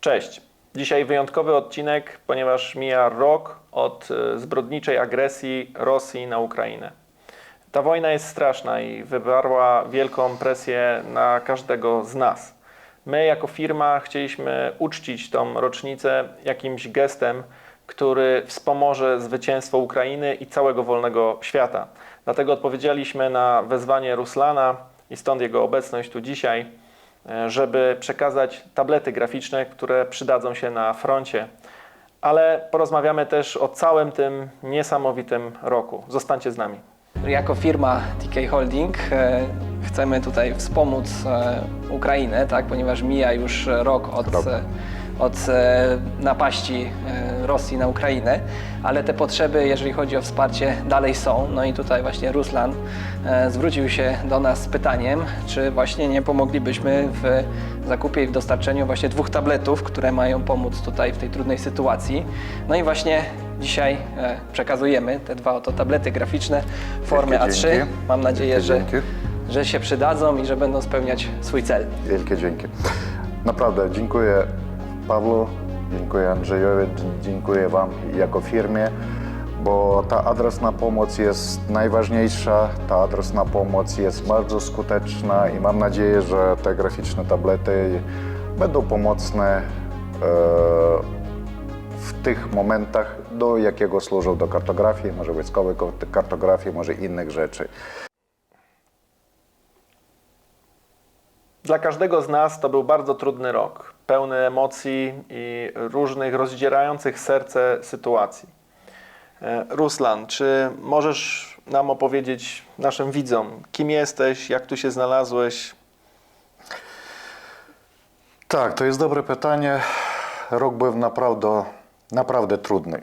Cześć. Dzisiaj wyjątkowy odcinek, ponieważ mija rok od zbrodniczej agresji Rosji na Ukrainę. Ta wojna jest straszna i wywarła wielką presję na każdego z nas. My jako firma chcieliśmy uczcić tą rocznicę jakimś gestem, który wspomoże zwycięstwo Ukrainy i całego wolnego świata. Dlatego odpowiedzieliśmy na wezwanie Ruslana i stąd jego obecność tu dzisiaj, żeby przekazać tablety graficzne, które przydadzą się na froncie. Ale porozmawiamy też o całym tym niesamowitym roku. Zostańcie z nami. Jako firma TK Holding chcemy tutaj wspomóc Ukrainę, tak, ponieważ mija już rok od napaści Rosji na Ukrainę, ale te potrzeby, jeżeli chodzi o wsparcie, dalej są. No i tutaj właśnie Ruslan zwrócił się do nas z pytaniem, czy właśnie nie pomoglibyśmy w zakupie i w dostarczeniu właśnie 2 tabletów, które mają pomóc tutaj w tej trudnej sytuacji. No i właśnie dzisiaj przekazujemy te 2 oto tablety graficzne w formie A3. Mam nadzieję, że się przydadzą i że będą spełniać swój cel. Wielkie dzięki. Naprawdę dziękuję Pawlu, dziękuję Andrzejowi, dziękuję Wam jako firmie, bo ta adresna pomoc jest najważniejsza, ta adresna pomoc jest bardzo skuteczna i mam nadzieję, że te graficzne tablety będą pomocne w tych momentach, do jakiego służą do kartografii, może wojskowej kartografii, może innych rzeczy. Dla każdego z nas to był bardzo trudny rok, pełny emocji i różnych rozdzierających serce sytuacji. Ruslan, czy możesz nam opowiedzieć, naszym widzom, kim jesteś, jak tu się znalazłeś? Tak, to jest dobre pytanie. Rok był naprawdę trudny.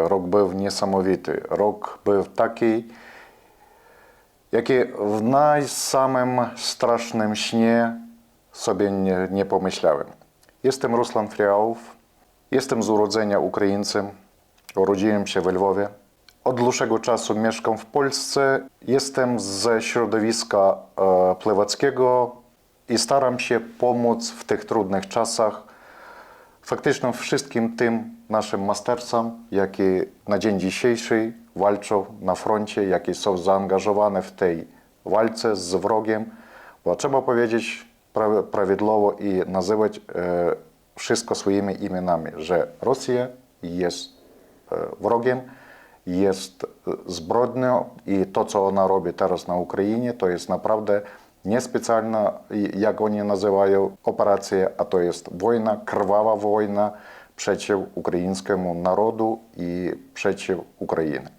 Rok był niesamowity. Rok był taki, jaki w najsamym strasznym śnie sobie nie pomyślałem. Jestem Ruslan Friałów, jestem z urodzenia Ukraińcem, urodziłem się w Lwowie. Od dłuższego czasu mieszkam w Polsce, jestem ze środowiska pływackiego i staram się pomóc w tych trudnych czasach faktycznie wszystkim tym naszym mastercom, jakie na dzień dzisiejszy walczą na froncie, jakie są zaangażowane w tej walce z wrogiem, bo trzeba powiedzieć prawidłowo i nazywać wszystko swoimi imionami, że Rosja jest wrogiem, jest zbrodnią i to, co ona robi teraz na Ukrainie, to jest naprawdę niespecjalna, jak oni nazywają, operacja, a to jest wojna, krwawa wojna przeciw ukraińskiemu narodu i przeciw Ukrainie.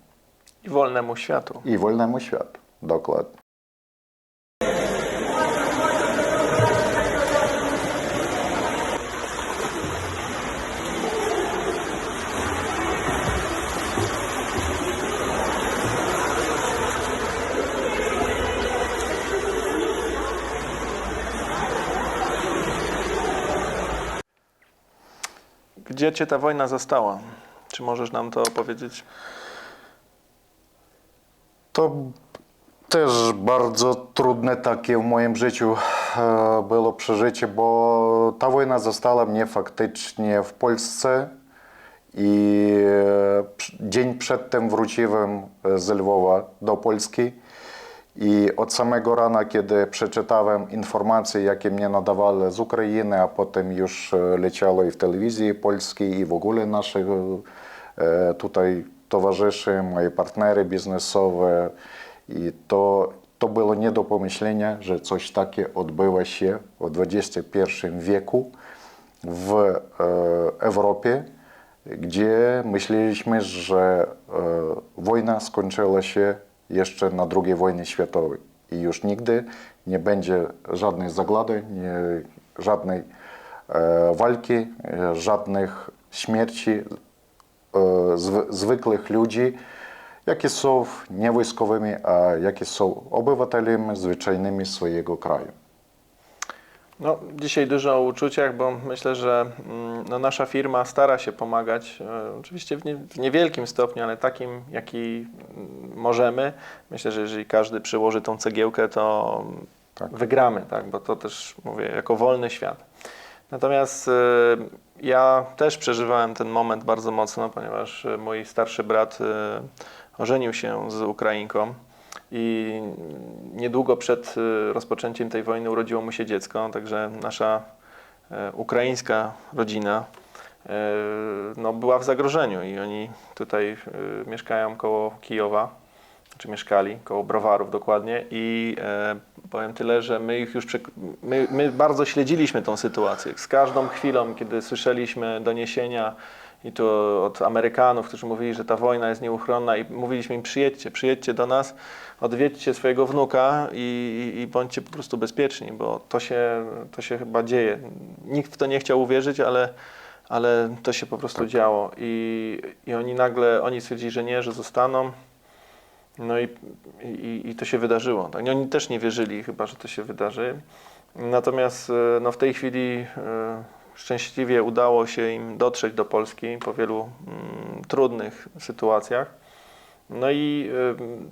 I wolnemu światu. I wolnemu światu, dokładnie. Gdzie Cię ta wojna zastała? Czy możesz nam to opowiedzieć? To też bardzo trudne takie w moim życiu było przeżycie, bo ta wojna zastała mnie faktycznie w Polsce i dzień przedtem wróciłem z Lwowa do Polski i od samego rana, kiedy przeczytałem informacje, jakie mnie nadawali z Ukrainy, a potem już leciało i w telewizji polskiej i w ogóle naszych tutaj towarzyszy, moi partnery biznesowe i to było nie do pomyślenia, że coś takie odbyło się w XXI wieku w Europie, gdzie myśleliśmy, że wojna skończyła się jeszcze na II wojnie światowej i już nigdy nie będzie żadnej zagłady, żadnej walki, żadnych śmierci zwykłych ludzi, jakie są nie wojskowymi, a jakie są obywatelami zwyczajnymi swojego kraju. No, dzisiaj dużo o uczuciach, bo myślę, że nasza firma stara się pomagać, oczywiście w niewielkim stopniu, ale takim, jaki możemy. Myślę, że jeżeli każdy przyłoży tą cegiełkę, to wygramy, tak? Bo to też mówię, jako wolny świat. Natomiast ja też przeżywałem ten moment bardzo mocno, ponieważ mój starszy brat ożenił się z Ukrainką i niedługo przed rozpoczęciem tej wojny urodziło mu się dziecko, także nasza ukraińska rodzina no, była w zagrożeniu i oni tutaj mieszkają koło Kijowa, czy mieszkali koło Browarów dokładnie i powiem tyle, że my ich już my bardzo śledziliśmy tą sytuację. Z każdą chwilą, kiedy słyszeliśmy doniesienia i to od Amerykanów, którzy mówili, że ta wojna jest nieuchronna i mówiliśmy im przyjedźcie do nas, odwiedźcie swojego wnuka i bądźcie po prostu bezpieczni, bo to się chyba dzieje. Nikt w to nie chciał uwierzyć, ale to się po prostu działo i oni stwierdzili, że nie, że zostaną. No i to się wydarzyło. Tak? Oni też nie wierzyli chyba, że to się wydarzy. Natomiast no, w tej chwili szczęśliwie udało się im dotrzeć do Polski po wielu trudnych sytuacjach. No i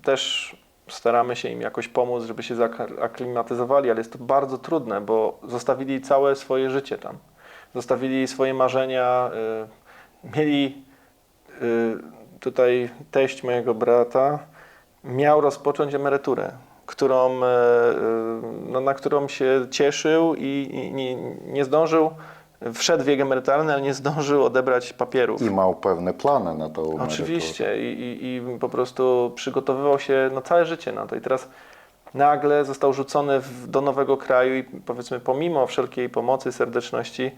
też staramy się im jakoś pomóc, żeby się zaklimatyzowali, ale jest to bardzo trudne, bo zostawili całe swoje życie tam. Zostawili swoje marzenia, mieli tutaj teść mojego brata, miał rozpocząć emeryturę, na którą się cieszył i nie zdążył, wszedł w wiek emerytalny, ale nie zdążył odebrać papierów. I miał pewne plany na to emeryturę. Oczywiście i po prostu przygotowywał się całe życie na to i teraz nagle został rzucony do nowego kraju i powiedzmy pomimo wszelkiej pomocy, serdeczności,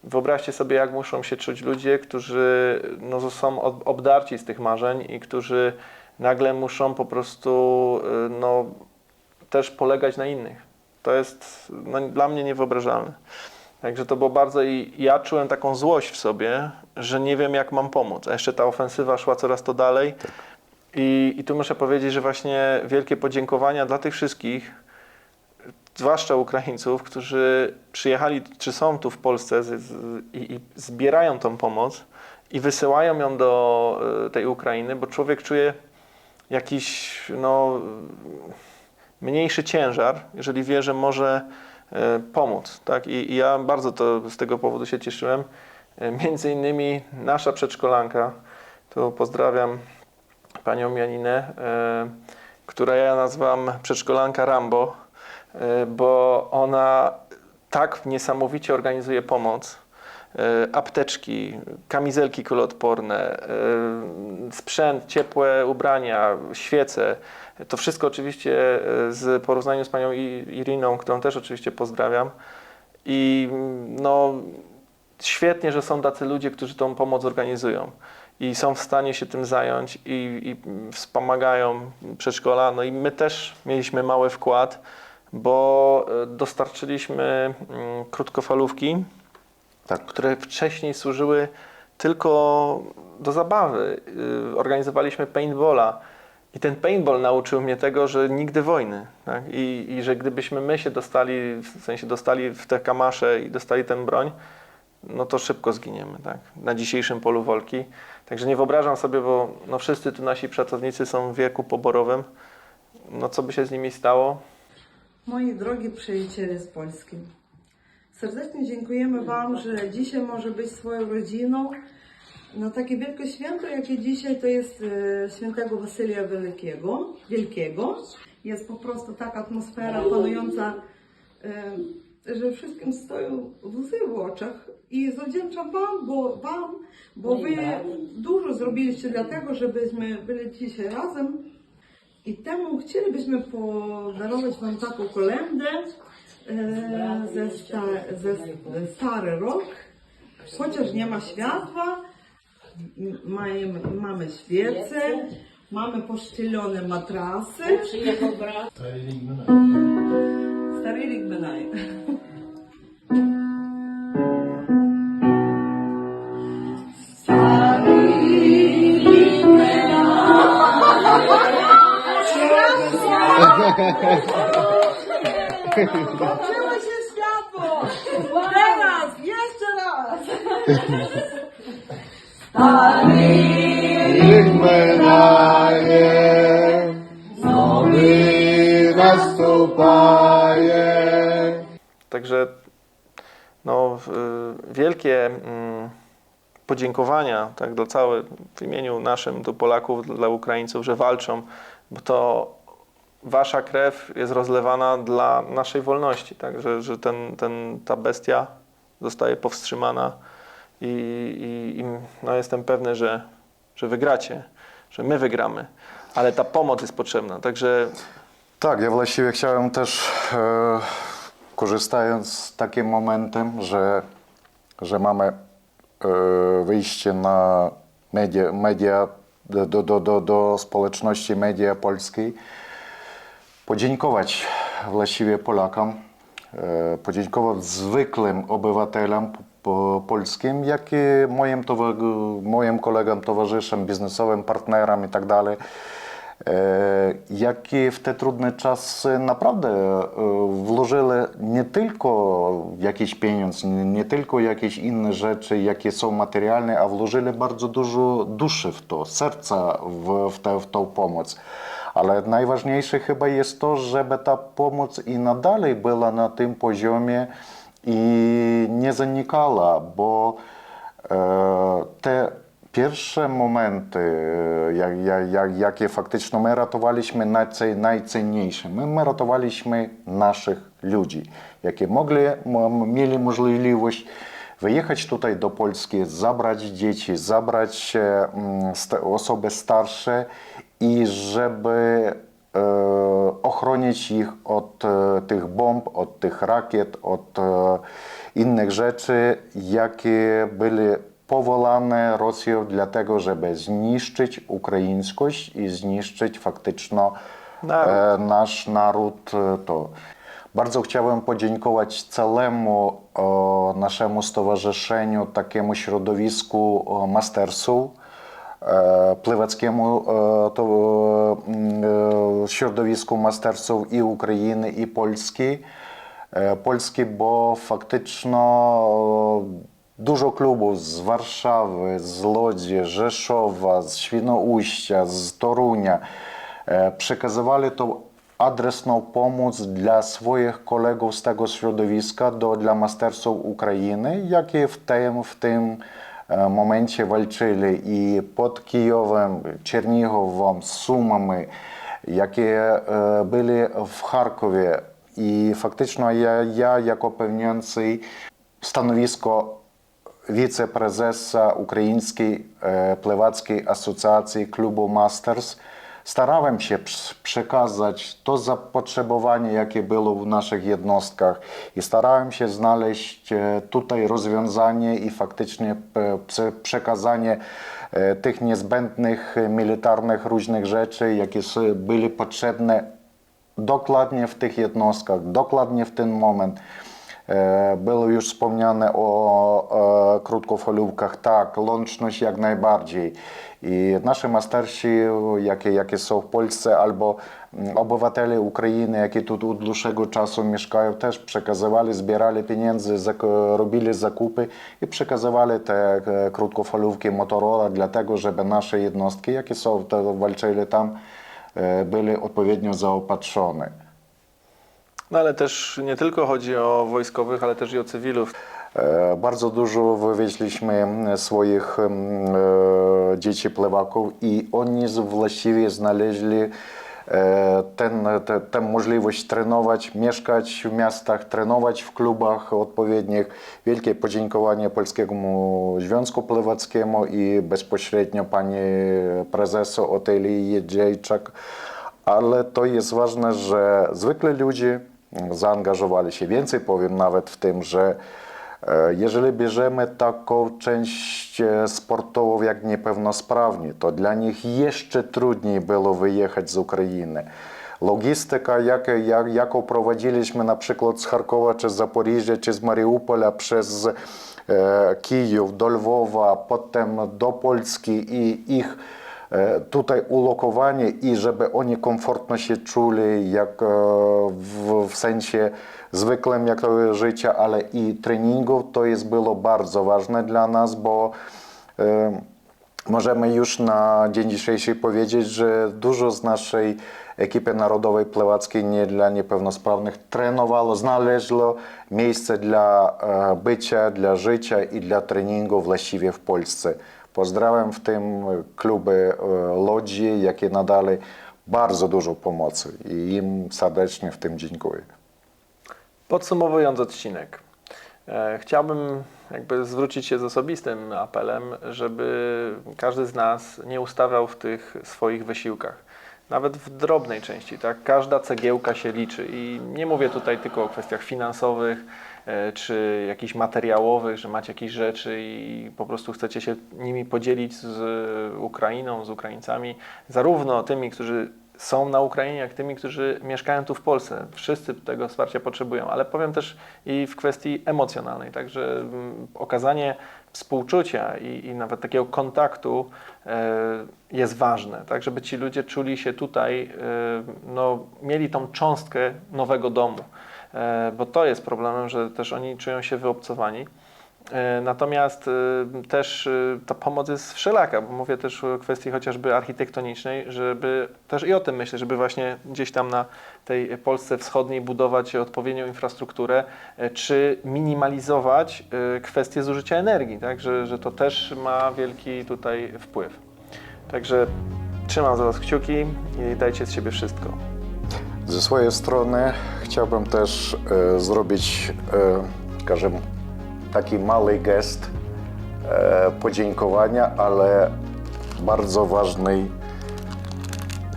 wyobraźcie sobie, jak muszą się czuć ludzie, którzy no, są obdarci z tych marzeń i którzy nagle muszą po prostu no, też polegać na innych. To jest no, dla mnie niewyobrażalne. Także to było bardzo i ja czułem taką złość w sobie, że nie wiem, jak mam pomóc. A jeszcze ta ofensywa szła coraz to dalej. Tak. I tu muszę powiedzieć, że właśnie wielkie podziękowania dla tych wszystkich, zwłaszcza Ukraińców, którzy przyjechali, czy są tu w Polsce i zbierają tą pomoc i wysyłają ją do tej Ukrainy, bo człowiek czuje jakiś no, mniejszy ciężar, jeżeli wie, że może pomóc. Tak? I ja bardzo z tego powodu się cieszyłem. Między innymi nasza przedszkolanka, tu pozdrawiam panią Janinę, która ja nazywam przedszkolanka Rambo, bo ona tak niesamowicie organizuje pomoc. Apteczki, kamizelki kuloodporne, sprzęt, ciepłe ubrania, świece. To wszystko oczywiście z porównaniu z panią Iriną, którą też oczywiście pozdrawiam. I no, świetnie, że są tacy ludzie, którzy tą pomoc organizują i są w stanie się tym zająć i wspomagają przedszkola. No i my też mieliśmy mały wkład, bo dostarczyliśmy krótkofalówki, tak, które wcześniej służyły tylko do zabawy. Organizowaliśmy paintballa i ten paintball nauczył mnie tego, że nigdy wojny. Tak? I że gdybyśmy my się dostali w te kamasze i dostali tę broń, no to szybko zginiemy, tak? Na dzisiejszym polu walki. Także nie wyobrażam sobie, bo no wszyscy tu nasi pracownicy są w wieku poborowym. No co by się z nimi stało? Moi drogi przyjaciele z Polski, serdecznie dziękujemy Wam, że dzisiaj może być swoją rodziną. No takie wielkie święto, jakie dzisiaj, to jest świętego Wasylia Wielkiego. Jest po prostu taka atmosfera panująca, że wszystkim stoją łzy w oczach. I zawdzięczam Wam, bo Wy dużo zrobiliście dla tego, żebyśmy byli dzisiaj razem. I temu chcielibyśmy podarować Wam taką kolędę ze Stary Rok. Chociaż nie ma światła, mamy świece, mamy poszczelone matrasy. Stary Rik Benaj. Włączyło się światło! Teraz! Jeszcze raz! Niech menaje, nowy nastupaje. Także no, wielkie podziękowania tak, w imieniu naszym, do Polaków, dla Ukraińców, że walczą, bo to wasza krew jest rozlewana dla naszej wolności, tak, że ta bestia zostaje powstrzymana i no, jestem pewny, że wygracie, że my wygramy, ale ta pomoc jest potrzebna, także... Tak, ja właściwie chciałem też, korzystając z takim momentem, że mamy wyjście na media do społeczności media polskiej, podziękować właściwie Polakom, podziękować zwykłym obywatelom polskim, jak i moim kolegom, towarzyszom, biznesowym, partnerom i tak dalej, jakie w te trudne czasy naprawdę włożyli nie tylko jakiś pieniądz, nie tylko jakieś inne rzeczy, jakie są materialne, a włożyli bardzo dużo duszy w to, serca w tą pomoc. Ale najważniejsze chyba jest to, żeby ta pomoc i nadal była na tym poziomie i nie zanikała, bo te pierwsze momenty, jakie faktycznie my ratowaliśmy, najcenniejsze. My ratowaliśmy naszych ludzi, jakie mieli możliwość wyjechać tutaj do Polski, zabrać dzieci, zabrać osoby starsze i żeby ochronić ich od tych bomb, od tych rakiet, od innych rzeczy, jakie byli powołane Rosją dlatego, żeby zniszczyć ukraińskość i zniszczyć faktycznie nasz naród. Bardzo chciałem podziękować całemu naszemu stowarzyszeniu, takiemu środowisku mastersów, pływackiemu środowisku mastersów i Ukrainy, i Polski, bo faktycznie dużo klubów z Warszawy, z Łodzi, Rzeszowa, z Świnoujścia, z Torunia przekazywali tą adresną pomoc dla swoich kolegów z tego środowiska, dla mastersów Ukrainy, jakie w tym momencie walczyli i pod Kijowem, Czernigowem, Sumami, jakie byli w Charkowie. I faktycznie ja jako pełniący stanowisko wiceprezesa Ukraińskiej Pływackiej Asocjacji Klubu Masters starałem się przekazać to zapotrzebowanie, jakie było w naszych jednostkach i starałem się znaleźć tutaj rozwiązanie i faktycznie przekazanie tych niezbędnych militarnych różnych rzeczy, jakie były potrzebne dokładnie w tych jednostkach, dokładnie w ten moment. Było już wspomniane o krótkofalówkach, tak, łączność jak najbardziej. I nasi mastersi, jakie są w Polsce, albo obywatele Ukrainy, jakie tu od dłuższego czasu mieszkają, też przekazywali, zbierali pieniądze, robili zakupy i przekazywali te krótkofalówki Motorola, dlatego żeby nasze jednostki, jakie są, walczyli tam, były odpowiednio zaopatrzone. No ale też nie tylko chodzi o wojskowych, ale też i o cywilów. Bardzo dużo wywieźliśmy swoich dzieci pływaków i oni właściwie znaleźli tę możliwość trenować, mieszkać w miastach, trenować w klubach odpowiednich. Wielkie podziękowanie Polskiemu Związku Pływackiemu i bezpośrednio pani prezesu Otelii Jedrzejczak. Ale to jest ważne, że zwykli ludzie zaangażowali się. Więcej powiem nawet w tym, że jeżeli bierzemy taką część sportową jak niepełnosprawni, to dla nich jeszcze trudniej było wyjechać z Ukrainy. Logistyka, jaką prowadziliśmy na przykład z Charkowa, czy z Zaporiżża, czy z Mariupola przez Kijów do Lwowa, potem do Polski i ich tutaj ulokowanie i żeby oni komfortnie się czuli jak w sensie zwykłym jak to życia, ale i treningów, to było bardzo ważne dla nas, bo możemy już na dzień dzisiejszy powiedzieć, że dużo z naszej ekipy narodowej pływackiej nie dla niepełnosprawnych trenowało, znalazło miejsce dla bycia, dla życia i dla treningu właściwie w Polsce. Pozdrawiam w tym kluby Łodzi, jakie nadali bardzo dużo pomocy i im serdecznie w tym dziękuję. Podsumowując odcinek, chciałbym jakby zwrócić się z osobistym apelem, żeby każdy z nas nie ustawiał w tych swoich wysiłkach. Nawet w drobnej części, tak? Każda cegiełka się liczy i nie mówię tutaj tylko o kwestiach finansowych czy jakichś materiałowych, że macie jakieś rzeczy i po prostu chcecie się nimi podzielić z Ukrainą, z Ukraińcami, zarówno tymi, którzy są na Ukrainie, jak tymi, którzy mieszkają tu w Polsce. Wszyscy tego wsparcia potrzebują, ale powiem też i w kwestii emocjonalnej, także okazanie współczucia i nawet takiego kontaktu jest ważne, tak, żeby ci ludzie czuli się tutaj, no, mieli tą cząstkę nowego domu, bo to jest problemem, że też oni czują się wyobcowani. Natomiast też ta pomoc jest wszelaka, bo mówię też o kwestii chociażby architektonicznej, żeby też i o tym myślę, żeby właśnie gdzieś tam na tej Polsce wschodniej budować odpowiednią infrastrukturę, czy minimalizować kwestię zużycia energii, tak? Że to też ma wielki tutaj wpływ. Także trzymam za Was kciuki i dajcie z siebie wszystko. Ze swojej strony chciałbym też zrobić, скажем, taki mały gest podziękowania, ale bardzo ważny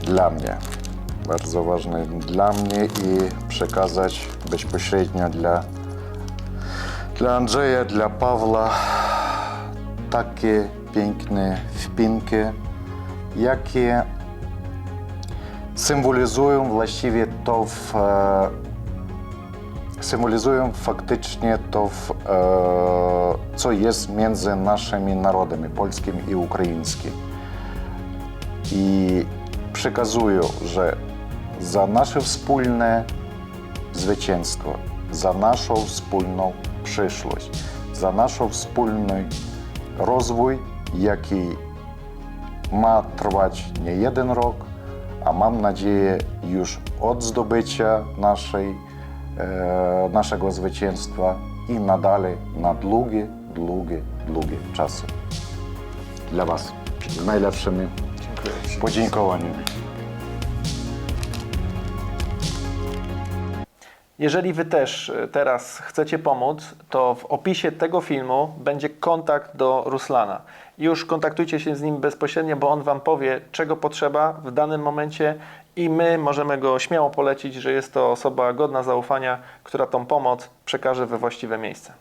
dla mnie. Bardzo ważny dla mnie i przekazać bezpośrednio dla Andrzeja, dla Pawła takie piękne wpinki, jakie symbolizują właściwie to symbolizują faktycznie to, co jest między naszymi narodami, polskim i ukraińskim. I przekazują, że za nasze wspólne zwycięstwo, za naszą wspólną przyszłość, za nasz wspólny rozwój, jaki ma trwać nie jeden rok, a mam nadzieję już od zdobycia naszego zwycięstwa i nadal na długie czasy. Dla Was z najlepszymi podziękowaniami. Jeżeli Wy też teraz chcecie pomóc, to w opisie tego filmu będzie kontakt do Ruslana. Już kontaktujcie się z nim bezpośrednio, bo on Wam powie, czego potrzeba w danym momencie i my możemy go śmiało polecić, że jest to osoba godna zaufania, która tą pomoc przekaże we właściwe miejsce.